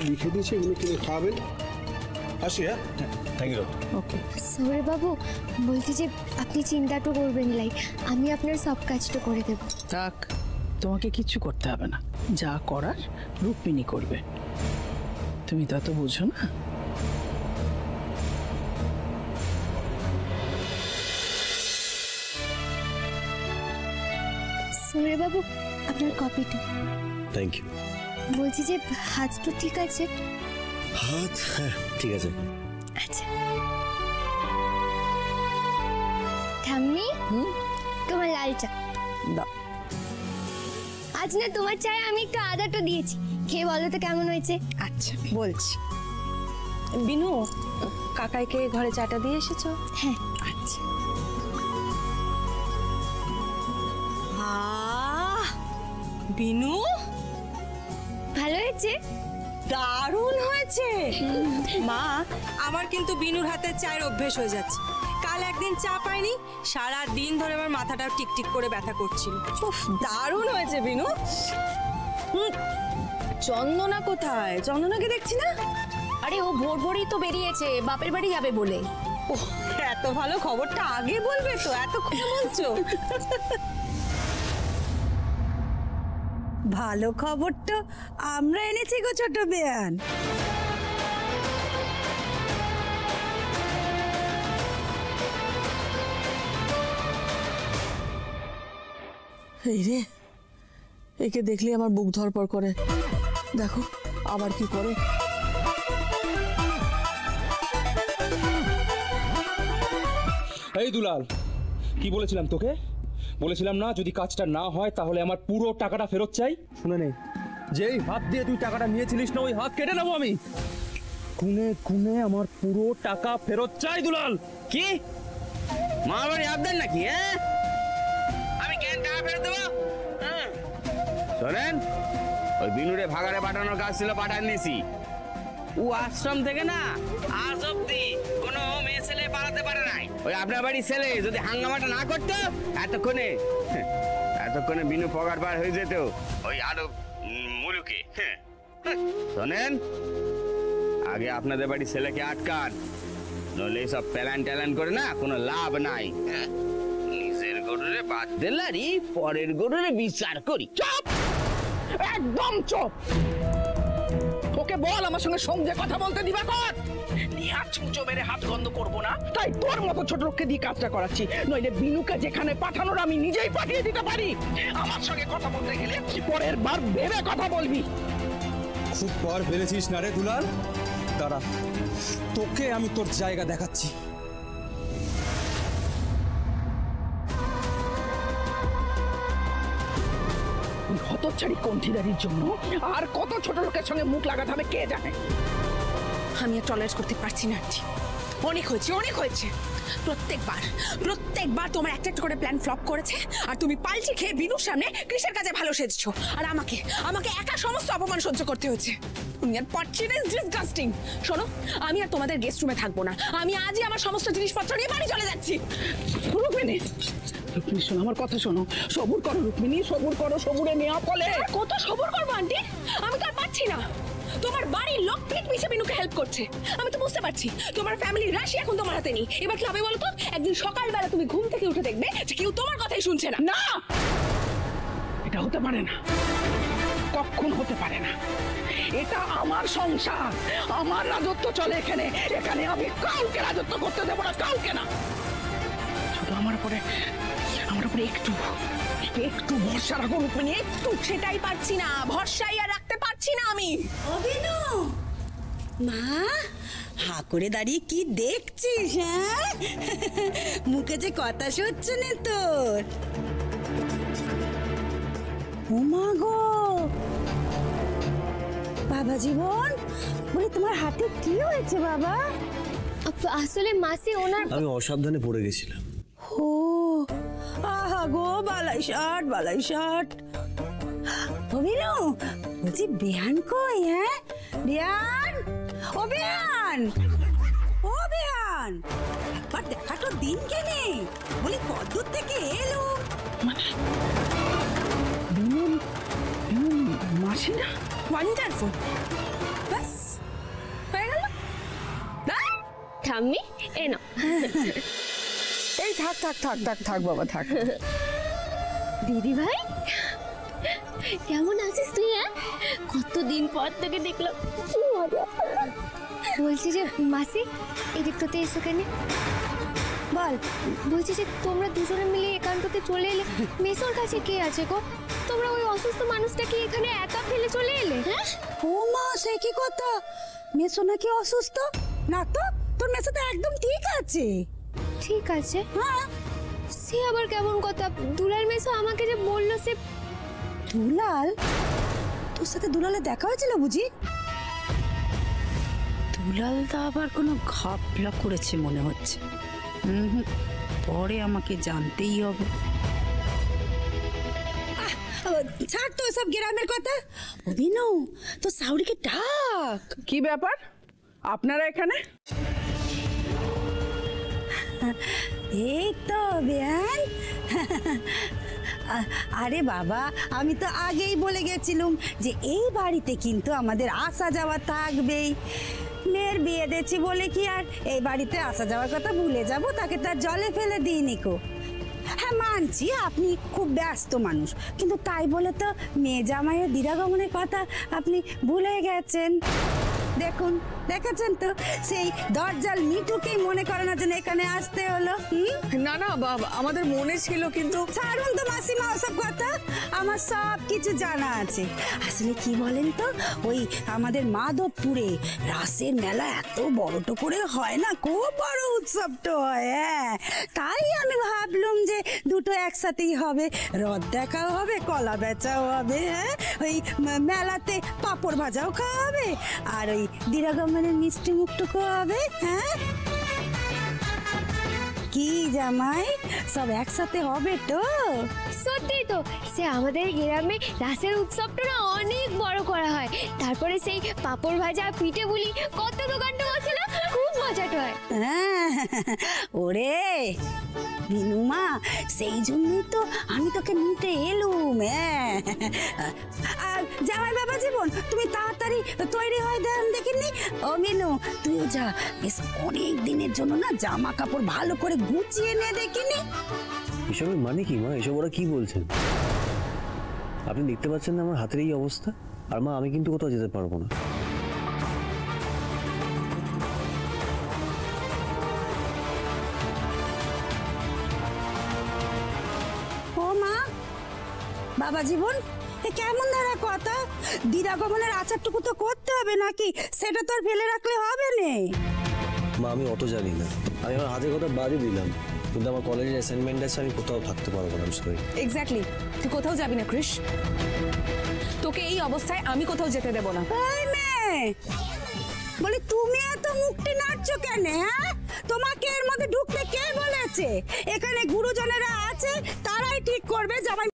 লিখে দিয়েছি, এগুলো কিনে খাওয়াবেন। আসি। হ্যাঁ, থ্যাংক ইউ। ওকে সৌরভ বাবু, বলছি যে আপনি চিন্তাটা করবেন, লাইক আমি আপনার সব কাজটা করে দেব। থাক, তোমাকে কিচ্ছু করতে হবে না, যা করার রুক্মিণী করবে। তুমি তা তো বুঝো না। সৌরভ বাবু, আপনার কপিটা। Thank you. বলছি যে হাত তো ঠিক আছে? হাত হ্যাঁ ঠিক আছে। আচ্ছা ঠাম্মি, তোমার লাল চা দাও। আজ না তোমার চায়ে আমি একটু আদাটা দিয়েছি, খেয়ে বলো তো কেমন হয়েছে। আচ্ছা বলছি। বিনু, কাকাইকে ঘরে চাটা দিয়ে এসেছো? হ্যাঁ। আচ্ছা। বিনু, ভালো হয়েছে? দারুণ হয়েছে। মা, আমার কিন্তু বিনুর হাতে চায়ের অভ্যেস হয়ে যাচ্ছে। কাল একদিন চা পাইনি, সারা দিন ধরে আমার মাথাটা টিকটিক করে ব্যথা করছিল। উফ, দারুণ হয়েছে বিনু। চন্দনা কোথায়? চন্দনাকে দেখছি না। আরে ও ভোর ভোরই তো বেরিয়েছে বাপের বাড়ি যাবে বলে। ও, এত ভালো খবরটা আগে বলবে তো, এত খুশি বলছো। ভালো খবর তো আমরা এনেছি গো ছোট বেয়ান। এই রে, একে দেখলে আমার বুক ধরপড় করে। দেখো আবার কি করে। এই দুলাল, কি বলেছিলাম তোকে? বলেছিলাম না যদি কাজটা না হয় তাহলে আমার পুরো টাকাটা ফেরত চাই। শুনে নে, যেই হাত দিয়ে তুই টাকাটা নিয়েছিলিস না, ওই হাত কেটে নেবো আমি। খুনে খুনে আমার পুরো টাকা ফেরত চাই দুলাল। কি মার বাড়ি আবদার নাকি? হ্যাঁ, আমি কেন টাকা ফেরত দেবো? শোনেন, ওই বিনুরে ভাগাড়ে পাঠানোর কাজ ছিল, পাঠান নিয়েছি। ও আশ্রম থেকে না আজ অব্দি কোনো মেয়ে ছেলে পালাতে পারে নাই। ওই আপনার বাড়ির ছেলে যদি হাঙ্গামাটা না করতো এতক্ষণে বিনু পগার পার হয়ে যেত ওই আরো মুলুকে। শোনেন, আগে আপনাদের বাড়ির ছেলেকে আটকান, নইলে এইসব প্যালান ট্যালান করে না কোনো লাভ নাই। নিজের গরুরে বাদ দিলারি, পরের গরুরে বিচার করি। চুপ, একদম চুপ। ওকে বল আমার সঙ্গে সঙ্গে কথা বলতে দিবা কর। নিহাত ছুঁচো মেরে হাত বন্ধ করবো না, তাই তোর মতো ছোট লোককে দিয়ে কাজটা করাচ্ছি। নইলে বিনুকে যেখানে পাঠানোর আমি নিজেই পাঠিয়ে দিতে পারি। আমার সঙ্গে কথা বলতে গেলে পরের বার ভেবে কথা বলবি। খুব পর ফেলেছিস না রে দুলাল, দাঁড়া তোকে আমি তোর জায়গা দেখাচ্ছি। হতচ্ছাড়ি কণ্ঠিদারির জন্য আর কত ছোট লোকের সঙ্গে মুখ লাগাতে হবে কে জানে। আমি আর টলারেট করতে পারছি না আন্টি। অনেক হয়েছে, অনেক হয়েছে। প্রত্যেকবার তোমার একটা একটা করে প্ল্যান ফ্লপ করেছে, আর তুমি পাল্টি খেয়ে বিনুর সামনে কৃষের কাজে ভালো সেজেছো, আর আমাকে একা সমস্ত অপমান সহ্য করতে হয়েছে। তুমি আর পারছি না, ডিসগাস্টিং। শোনো, আমি আর তোমাদের গেস্ট রুমে থাকবো না। আমি আজই আমার সমস্ত জিনিসপত্র নিয়ে বাড়ি চলে যাচ্ছি। রুক্মিণী, রুক্মিণী শোনো আমার কথা, শোনো। সবুর করো রুক্মিণী, সবুর করো। সবুরে নেওয়া ফলে কত সবুর করবো আন্টি, আমি তো আর পারছি না। তোমার বাড়ির লোক পিঠ পিছে বিনুকে হেল্প করছে, আমি তো বুঝতে পারছি। তোমার ফ্যামিলির রাশি এখন তোমার হাতে নেই। এবার কি হবে বলো তো? একদিন সকালবেলা তুমি ঘুম থেকে উঠে দেখবে যে কেউ তোমার কথাই শুনছে না। না, এটা হতে পারে না, কখন হতে পারে না। এটা আমার সংসার, আমার রাজত্ব চলে এখানে। এখানে আমি কাউকে রাজত্ব করতে দেবো না, কাউকে না। শুধু আমার উপরে একটু ভরসা রাখো রুক্মিণী, একটু। সেটাই পারছি না, ভরসাই আর রাখতে পারছি না আমি। অভিনু মা, হা করে দাঁড়িয়ে কি দেখছিস? হ্যাঁ, মুখে যে কথা সচ্ছে না তোর। ও মা গো, বাবা জীবন, বলি তোমার হাতে কি হয়েছে বাবা? আসলে মাসি ওনার, আমি অসাবধানে পড়ে গেছিলাম। ও আহা গো, বালাই ষাট। অভিনু, বলছি বেয়ান কই? হ্যাঁ বেয়ান, ও বেয়ান, একবার দেখাটো দিন কেনে, বলি কতদূর থেকে এলো। মাসি না? ওয়ান্ডারফুল। বাস ঠাম্মি এ না এই থাক থাক থাক থাক থাক বাবা থাক। দিদি ভাই কেমন আছিস তুই? হ্যাঁ, কতদিন পর তোকে দেখলাম, কি মজা। বলছি যে মাসি এদিক তোতে এসো কেন? বল। বলছি যে তোমরা দুজনে মিলে একান্ততে চলে এলে, মেসোর কাছে কে আছে গো? তোমরা ওই অসুস্থ মানুষটাকে এখানে একা ফেলে চলে এলে? হ্যাঁ ও মা, সে কি কথা? মেসো নাকি অসুস্থ? না তো, তোর মেসো তো একদম ঠিক আছে। ঠিক আছে? হ্যাঁ। সে আবার কেমন কথা? দুলাল মেসো আমাকে যে বললো সে। দুলাল? তোর সাথে দুলালের দেখা হয়েছিল বুঝি? দুলালদা আবার কোনো ঘাপলা করেছে মনে হচ্ছে। পরে আমাকে জানতেই হবে। ছাড় তো সব গ্রামের কথা। অভিনু, তো সাউরিকে ডাক। কি ব্যাপার আপনারা এখানে? এই তো বেয়ান। আরে বাবা, আমি তো আগেই বলে গেছিলাম যে এই বাড়িতে কিন্তু আমাদের আসা যাওয়া থাকবেই। মেয়ের বিয়ে দিয়েছি বলে কি আর এই বাড়িতে আসা যাওয়ার কথা ভুলে যাব? তাকে তার জলে ফেলে দিইনি কো। হ্যাঁ মানছি আপনি খুব ব্যস্ত মানুষ, কিন্তু তাই বলে তো মেয়ে জামাইয়ের দিরাগমনের কথা আপনি ভুলে গেছেন। দেখুন, দেখেছেন তো, সেই দরজাল মিঠুকেই মনে করানোর জন্য এখানে আসতে হলো। না না বাবা, আমাদের মনে ছিল, কিন্তু ছাড়ুন তো মাসিমা ওসব কথা, আমার সব কিছু জানা আছে। আসলে কি বলেন তো, ওই আমাদের মাধবপুরে রাসের মেলা এত বড়টো করে হয় না, খুব বড় উৎসবটা হয়। হ্যাঁ, তাই আমি ভাবলাম যে দুটো একসাথেই হবে, রথ দেখাও হবে, কলা বেচাও হবে। হ্যাঁ, ওই মেলাতে পাঁপড় ভাজাও খাওয়া হবে, আর ওই দিরাগমনের মিষ্টি মুখটুকু হবে। হ্যাঁ, কি জামাই, সব একসাথে হবে তো? সত্যি তো, সে আমাদের গ্রামে রাসের উৎসবটা না অনেক বড় করা হয়। তারপরে সেই পাঁপড় ভাজা, পিঠে বুলি কত দোকানটা বসে না, খুব মজাটা হয়। হ্যাঁ, ওরে বিনুমা, সেই জন্যই তো আমি তোকে নিতে এলুম। হ্যাঁ, আর জামাই বাবা জীবন, তুমি তাড়াতাড়ি তৈরি হয়ে দেন দেখিনি। ও মিনু, তুইও যা, বেশ অনেক দিনের জন্য না জামা কাপড় ভালো করে গুছিয়ে নে দেখিনি। এসবের মানে কি মা? এসব ওরা কি বলছেন? আপনি দেখতে পাচ্ছেন না আমার হাতের এই অবস্থা? আর মা, আমি কিন্তু কোথাও যেতে পারবো না। ও মা, বাবা জীবন, এ কেমন ধারা কথা? দিরাগমনের আচারটুকু তো করতে হবে নাকি? সেটা তো আর ফেলে রাখলে হবে না। মা, আমি অত জানি না, আমি আমার হাতের কথা বাদই দিলাম, কিন্তু আমার কলেজের অ্যাসাইনমেন্ট আছে, আমি কোথাও থাকতে পারবো না। সরি। এক্স্যাক্টলি, তুই কোথাও যাবি না কৃষ। তোকে এই অবস্থায় আমি কোথাও যেতে দেব না। এই মেয়ে, বলি তুমি এত মুখটি নাড়ছো কেন? হ্যাঁ, তোমাকে এর মধ্যে ঢুকতে কে বলেছে? এখানে গুরুজনেরা আছে, তারাই ঠিক করবে জামাই